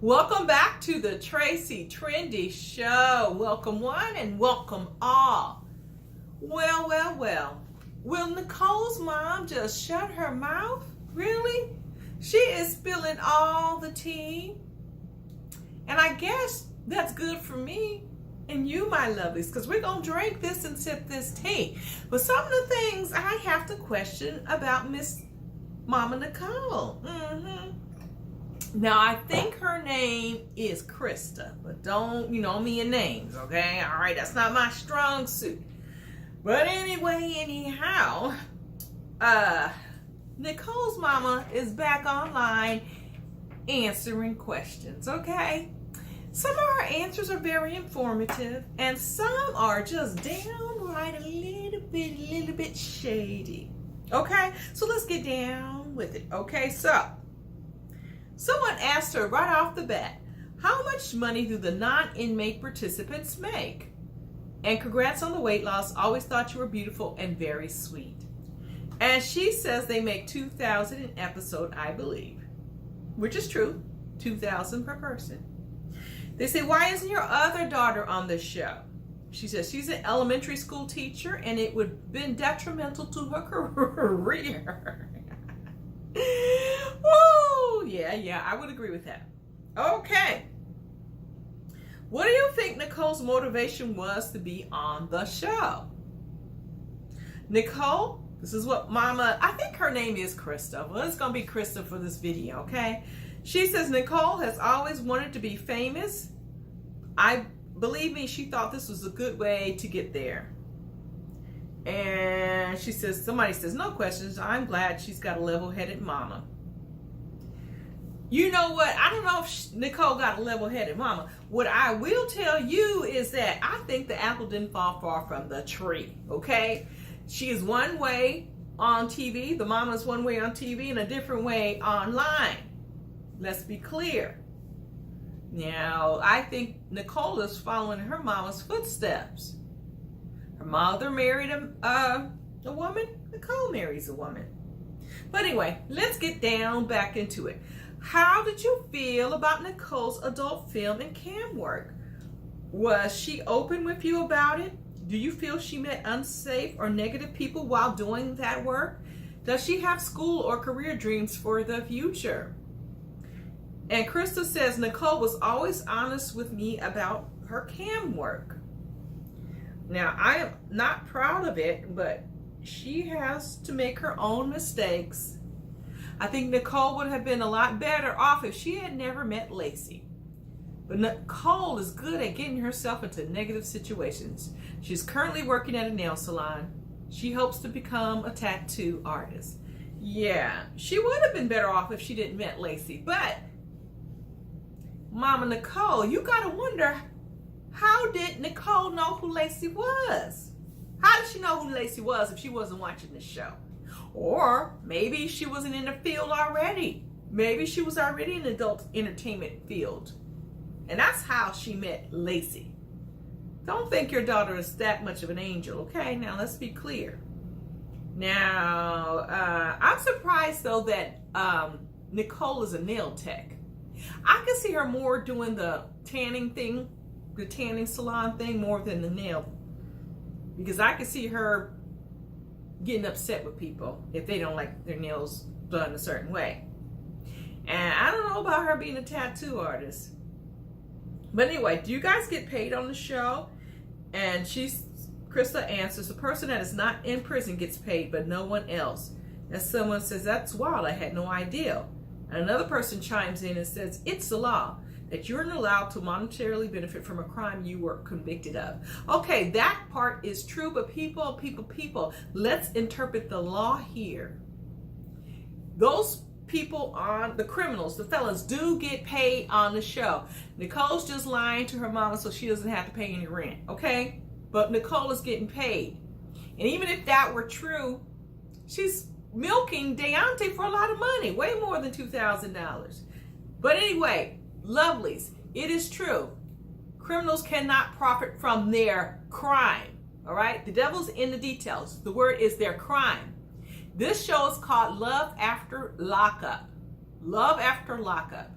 Welcome back to the Tracie Trendy Show. Welcome one and welcome all. Well. Will Nicole's mom just shut her mouth? Really? She is spilling all the tea. And I guess that's good for me and you, my lovelies, because we're going to drink this and sip this tea. But some of the things I have to question about Miss Mama Nicole. Now, I think her name is Krista, but don't, me in names, okay? All right, that's not my strong suit. But anyway, anyhow, Nicole's mama is back online answering questions, okay? Some of her answers are very informative, and some are just downright a little bit shady, okay? So let's get down with it, okay? So, someone asked her right off the bat, how much money do the non-inmate participants make? And congrats on the weight loss. Always thought you were beautiful and very sweet. And she says they make $2,000 an episode, I believe. Which is true. $2,000 per person. They say, why isn't your other daughter on the show? She says she's an elementary school teacher and it would have been detrimental to her career. Woo! Yeah, I would agree with that. Okay. What do you think Nicole's motivation was to be on the show? Nicole, this is what Mama, I think her name is Krista. Well, it's going to be Krista for this video, okay? She says Nicole has always wanted to be famous. Believe me, she thought this was a good way to get there. And she says, somebody says, no questions. I'm glad she's got a level-headed mama. You know what? I don't know if Nicole got a level-headed mama. What I will tell you is that I think the apple didn't fall far from the tree, okay? She is one way on TV. The mama's one way on TV and a different way online. Let's be clear. Now, I think Nicole is following her mama's footsteps. Her mother married a woman. Nicole marries a woman. But anyway, let's get down back into it. How did you feel about Nicole's adult film and cam work? Was she open with you about it? Do you feel she met unsafe or negative people while doing that work? Does she have school or career dreams for the future? And Krista says Nicole was always honest with me about her cam work. Now, I am not proud of it, but she has to make her own mistakes. I think Nicole would have been a lot better off if she had never met Lacey. But Nicole is good at getting herself into negative situations. She's currently working at a nail salon. She hopes to become a tattoo artist. Yeah, she would have been better off if she didn't met Lacey. But, Mama Nicole, you gotta wonder, how did Nicole know who Lacey was? How did she know who Lacey was if she wasn't watching the show? Or maybe she wasn't in the field already. Maybe she was already in the adult entertainment field. And that's how she met Lacey. Don't think your daughter is that much of an angel, okay? Now, let's be clear. Now, I'm surprised, though, that Nicole is a nail tech. I can see her more doing the tanning thing, the tanning salon thing, more than the nail. Because I can see her getting upset with people if they don't like their nails done a certain way. And I don't know about her being a tattoo artist. But anyway, do you guys get paid on the show? And Krista answers, the person that is not in prison gets paid, but no one else. And someone says, that's wild, I had no idea. And another person chimes in and says, it's the law that you're not allowed to monetarily benefit from a crime you were convicted of. Okay, that part is true, but people, let's interpret the law here. Those people on the criminals, the felons, do get paid on the show. Nicole's just lying to her mama so she doesn't have to pay any rent, okay? But Nicole is getting paid. And even if that were true, she's milking Deonte for a lot of money, way more than $2,000. But anyway, lovelies, it is true. Criminals cannot profit from their crime, all right? The devil's in the details. The word is their crime. This show is called Love After Lockup. Love After Lockup.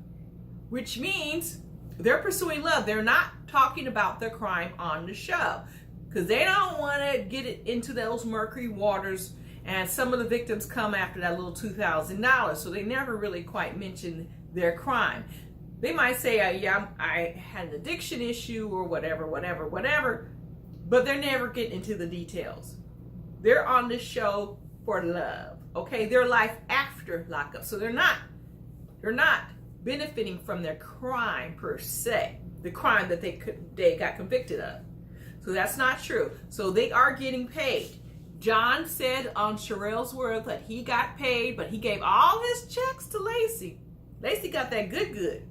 which means they're pursuing love. They're not talking about their crime on the show because they don't want to get it into those murky waters. And some of the victims come after that little $2,000, so they never really quite mention their crime. They might say, yeah, I had an addiction issue or whatever, but they're never getting into the details. They're on the show for love, okay? Their life after lockup. So they're not benefiting from their crime per se, the crime that they got convicted of. So that's not true. So they are getting paid. John said on Sherelle's World that he got paid, but he gave all his checks to Lacey. Lacey got that good.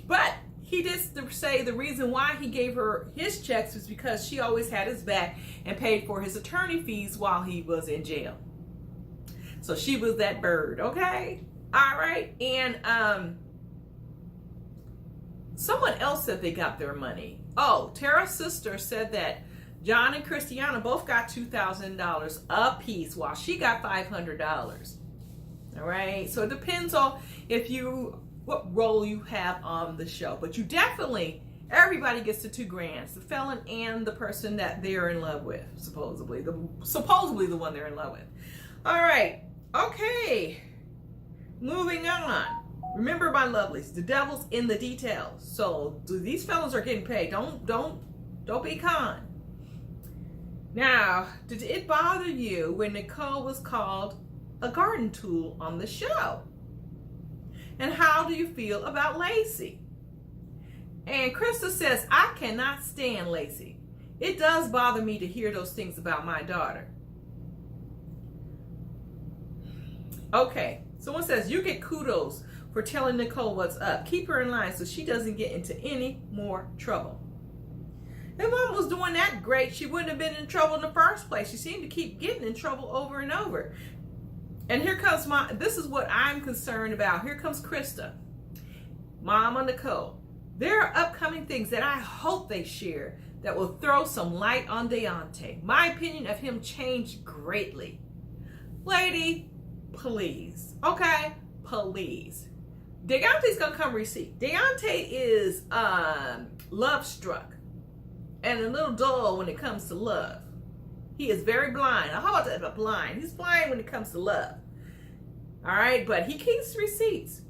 But he did say the reason why he gave her his checks was because she always had his back and paid for his attorney fees while he was in jail. So she was that bird, okay? All right. And someone else said they got their money. Oh, Tara's sister said that John and Christiana both got $2,000 a piece while she got $500. All right. So it depends on what role you have on the show. But you definitely, everybody gets the $2,000. The felon and the person that they're in love with, supposedly the one they're in love with. All right. Okay. Moving on. Remember, my lovelies, the devil's in the details. So these fellas are getting paid. Don't be con. Now, did it bother you when Nicole was called a garden tool on the show? And how do you feel about Lacey? And Krista says, I cannot stand Lacey. It does bother me to hear those things about my daughter. Okay, someone says, you get kudos for telling Nicole what's up. Keep her in line so she doesn't get into any more trouble. If Mom was doing that great, she wouldn't have been in trouble in the first place. She seemed to keep getting in trouble over and over. And here comes this is what I'm concerned about. Here comes Krista, Mama Nicole. There are upcoming things that I hope they share that will throw some light on Deonte. My opinion of him changed greatly. Lady, please. Okay? Please. Deonte's gonna come receipt. Deonte is love struck and a little dull when it comes to love. He is very blind. How about that? Blind. He's blind when it comes to love. All right, but he keeps receipts.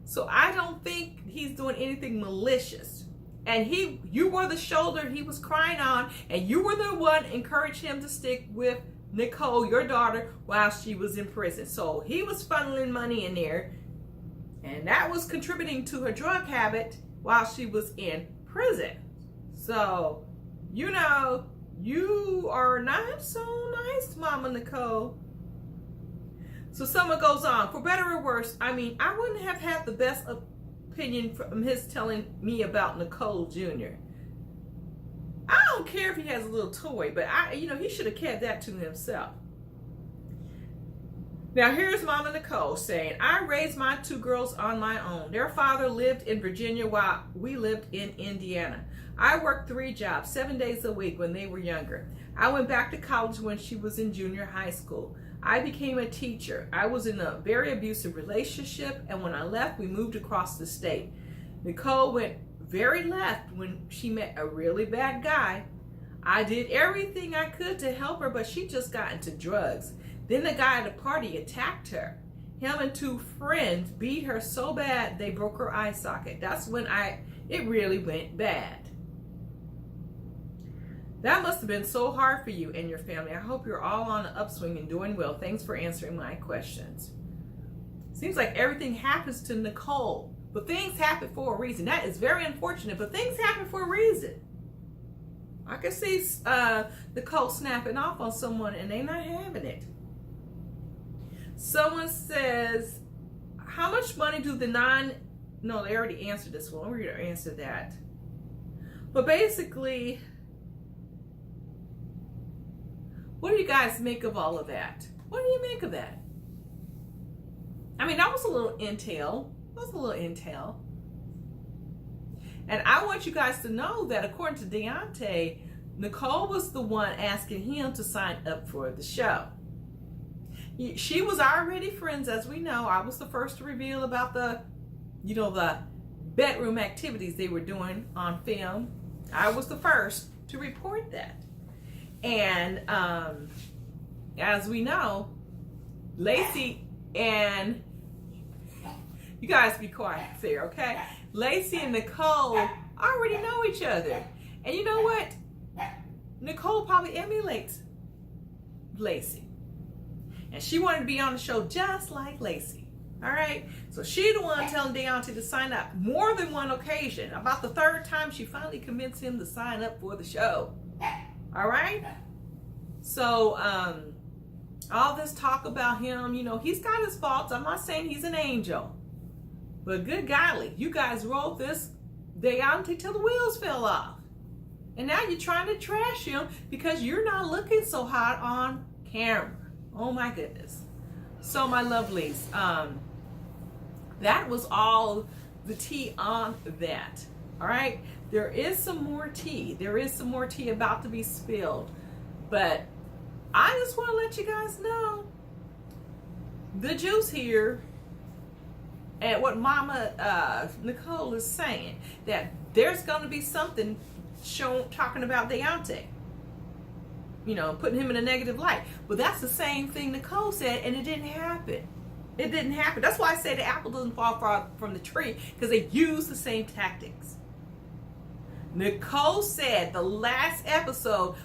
So I don't think he's doing anything malicious. And you were the shoulder he was crying on, and you were the one encouraging him to stick with Nicole, your daughter, while she was in prison. So he was funneling money in there, and that was contributing to her drug habit while she was in prison. So, you are not so nice, Mama Nicole. So someone goes on, for better or worse, I wouldn't have had the best opinion from his telling me about Nicole Jr. I don't care if he has a little toy, but he should have kept that to himself. Now here's Mama Nicole saying, I raised my 2 girls on my own. Their father lived in Virginia while we lived in Indiana. I worked 3 jobs, 7 days a week when they were younger. I went back to college when she was in junior high school. I became a teacher. I was in a very abusive relationship, and when I left, we moved across the state. Nicole went very left when she met a really bad guy. I did everything I could to help her, but she just got into drugs. Then the guy at the party attacked her. Him and 2 friends beat her so bad they broke her eye socket. That's when it really went bad. That must have been so hard for you and your family. I hope you're all on an upswing and doing well. Thanks for answering my questions. Seems like everything happens to Nicole, but things happen for a reason. That is very unfortunate, but things happen for a reason. I can see Nicole snapping off on someone and they not having it. Someone says, how much money do the no, they already answered this one. We're going to answer that. But basically, what do you guys make of all of that? What do you make of that? That was a little intel. And I want you guys to know that according to Deonte, Nicole was the one asking him to sign up for the show. She was already friends, as we know. I was the first to reveal about the bedroom activities they were doing on film. I was the first to report that. And as we know, Lacey and, you guys be quiet there, okay? Lacey and Nicole already know each other. And you know what? Nicole probably emulates Lacey. And she wanted to be on the show just like Lacey. All right? So she the one telling Deonte to sign up more than one occasion. About the third time, she finally convinced him to sign up for the show. All right? So, all this talk about him, he's got his faults. I'm not saying he's an angel. But good golly, you guys wrote this Deonte till the wheels fell off. And now you're trying to trash him because you're not looking so hot on camera. Oh my goodness. So my lovelies, that was all the tea on that. All right? There is some more tea. There is some more tea about to be spilled. But I just want to let you guys know the juice here and what Mama Nicole is saying, that there's going to be something shown talking about Deonte, putting him in a negative light. But that's the same thing Nicole said, and it didn't happen. It didn't happen. That's why I say the apple doesn't fall far from the tree, because they use the same tactics. Nicole said the last episode,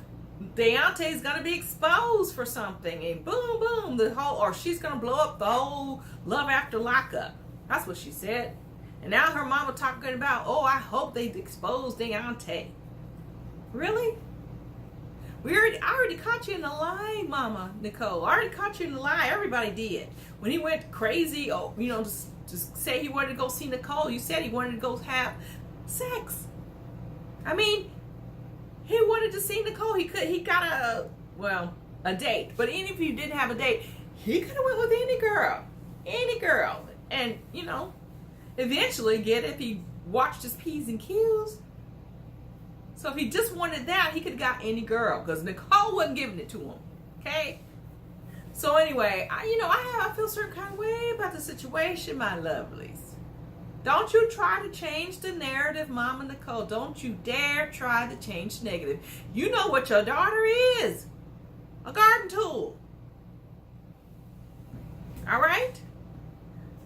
Deonte is going to be exposed for something, and boom, boom, or she's going to blow up the whole Love After Lockup. That's what she said. And now her mama talking about, oh, I hope they expose Deonte. Really? I already caught you in the lie, Mama Nicole. I already caught you in the lie. Everybody did. When he went crazy, just say he wanted to go see Nicole, you said he wanted to go have sex. I mean, he wanted to see Nicole. He got a date. But even if you didn't have a date, he could have went with any girl. Any girl. And, eventually if he watched his P's and Q's. So if he just wanted that, he could have got any girl, because Nicole wasn't giving it to him. Okay? So anyway, I feel a certain kind of way about the situation, my lovelies. Don't you try to change the narrative, Mama Nicole. Don't you dare try to change the negative. You know what your daughter is. A garden tool. All right?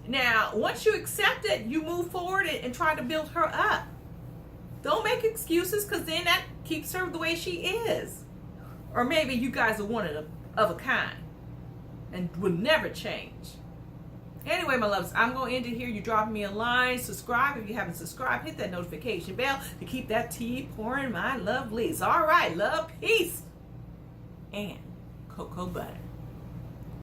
Now, once you accept it, you move forward and try to build her up. Don't make excuses, because then that keeps her the way she is. Or maybe you guys are one of a kind and will never change. Anyway, my loves, I'm going to end it here. You drop me a line. Subscribe if you haven't subscribed. Hit that notification bell to keep that tea pouring, my lovelies. All right, love, peace, and cocoa butter.